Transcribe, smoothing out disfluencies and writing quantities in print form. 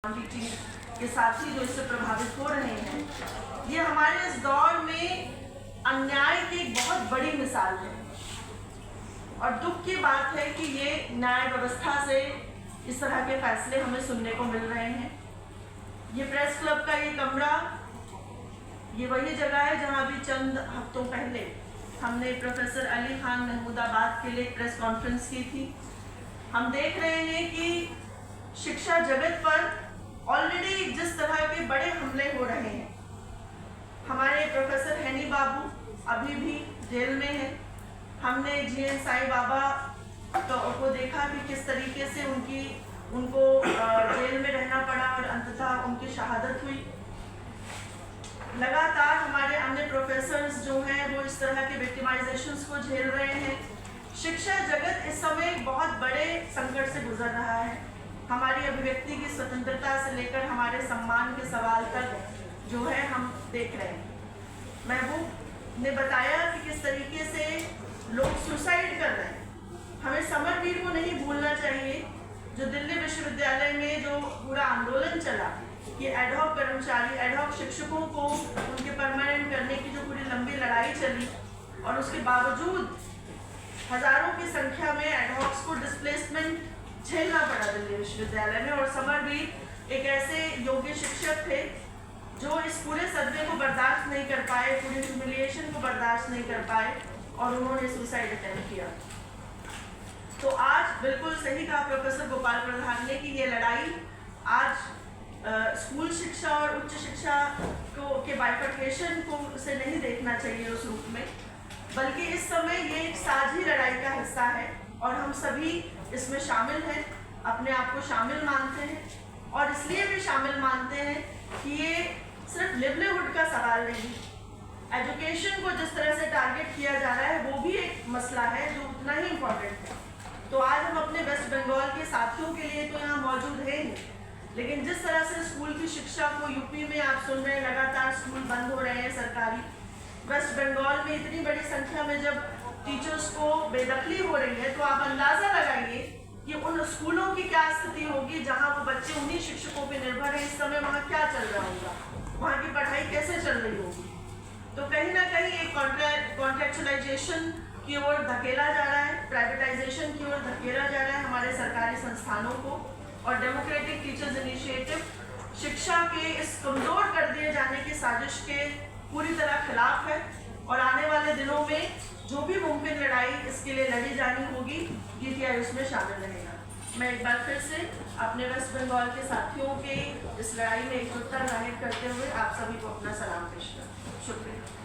के साथी जो इससे प्रभावित हो रहे हैं, ये हमारे इस दौर में अन्याय की एक बहुत बड़ी मिसाल है। और दुख की बात है कि ये न्याय व्यवस्था से इस तरह के फैसले हमें सुनने को मिल रहे हैं। ये प्रेस क्लब का ये कमरा, ये वही जगह है जहां भी चंद हफ्तों पहले हमने प्रोफेसर अली खान महमूदाबाद के लिए एक प्रेस कॉन्फ्रेंस की थी। हम देख रहे हैं कि शिक्षा जगत पर ऑलरेडी जिस तरह के बड़े हमले हो रहे हैं, हमारे प्रोफेसर हैनी बाबू अभी भी जेल में हैं। हमने जीएन साई बाबा को देखा कि किस तरीके से उनको जेल में रहना पड़ा और अंततः उनकी शहादत हुई। लगातार हमारे अन्य प्रोफेसर्स जो हैं वो इस तरह के विक्टिमाइजेशंस को झेल रहे हैं। शिक्षा जगत इस समय बहुत बड़े संकट से गुजर रहा है। हमारी अभिव्यक्ति की स्वतंत्रता से लेकर हमारे सम्मान के सवाल तक जो है हम देख रहे हैं। महबूब ने बताया कि किस तरीके से लोग सुसाइड कर रहे हैं। हमें समरवीर को नहीं भूलना चाहिए, जो दिल्ली विश्वविद्यालय में जो पूरा आंदोलन चला कि एडहॉक कर्मचारी, एडहॉक शिक्षकों को उनके परमानेंट करने की जो पूरी लंबी लड़ाई चली, और उसके बावजूद हजारों की संख्या में एडहॉक्स को डिस्प्लेसमेंट झेलना पड़ा दिल्ली विश्वविद्यालय में। और समरवीर एक ऐसे योग्य शिक्षक थे जो इस पूरे सदमे को बर्दाश्त नहीं कर पाए, पूरे ह्यूमिलिएशन को बर्दाश्त नहीं कर पाए, और उन्होंने सुसाइड अटेम्प्ट किया। तो आज बिल्कुल सही कहा प्रोफेसर गोपाल प्रधान ने कि ये लड़ाई आज स्कूल शिक्षा और उच्च शिक्षा के बाइफर्केशन को से नहीं देखना चाहिए उस रूप में, बल्कि इस समय ये एक साझी लड़ाई का हिस्सा है और हम सभी इसमें शामिल हैं, अपने आप को शामिल मानते हैं। और इसलिए भी शामिल मानते हैं कि ये सिर्फ लिवलीहुड का सवाल नहीं, एजुकेशन को जिस तरह से टारगेट किया जा रहा है वो भी एक मसला है जो उतना ही इम्पोर्टेंट है। तो आज हम अपने वेस्ट बंगाल के साथियों के लिए तो यहाँ मौजूद हैं, लेकिन जिस तरह से स्कूल की शिक्षा को यूपी में आप सुन रहे हैं, लगातार स्कूल बंद हो रहे हैं सरकारी, वेस्ट बंगाल में इतनी बड़ी संख्या में जब टीचर्स को बेदखली हो रही है, तो आप अंदाजा लगाइए कि उन स्कूलों की क्या स्थिति होगी जहां वो बच्चे उन्हीं शिक्षकों पे निर्भर है। इस समय वहां क्या चल रहा होगा, वहां की पढ़ाई कैसे चल रही होगी। तो कहीं ना कहीं एक कॉन्ट्रेक्चुअलाइजेशन की ओर धकेला जा रहा है, प्राइवेटाइजेशन की ओर धकेला जा रहा है हमारे सरकारी संस्थानों को, और डेमोक्रेटिक टीचर्स इनिशिएटिव शिक्षा के इस कमजोर कर दिए जाने की साजिश के पूरी तरह खिलाफ है। और आने वाले दिनों में जो भी मुमकिन लड़ाई इसके लिए लड़ी जानी होगी, DTI उसमें शामिल रहेगा। मैं एक बार फिर से अपने वेस्ट बंगाल के साथियों के इस लड़ाई में एकजुटता जाहिर करते हुए आप सभी को अपना सलाम पेश करता हूँ। शुक्रिया।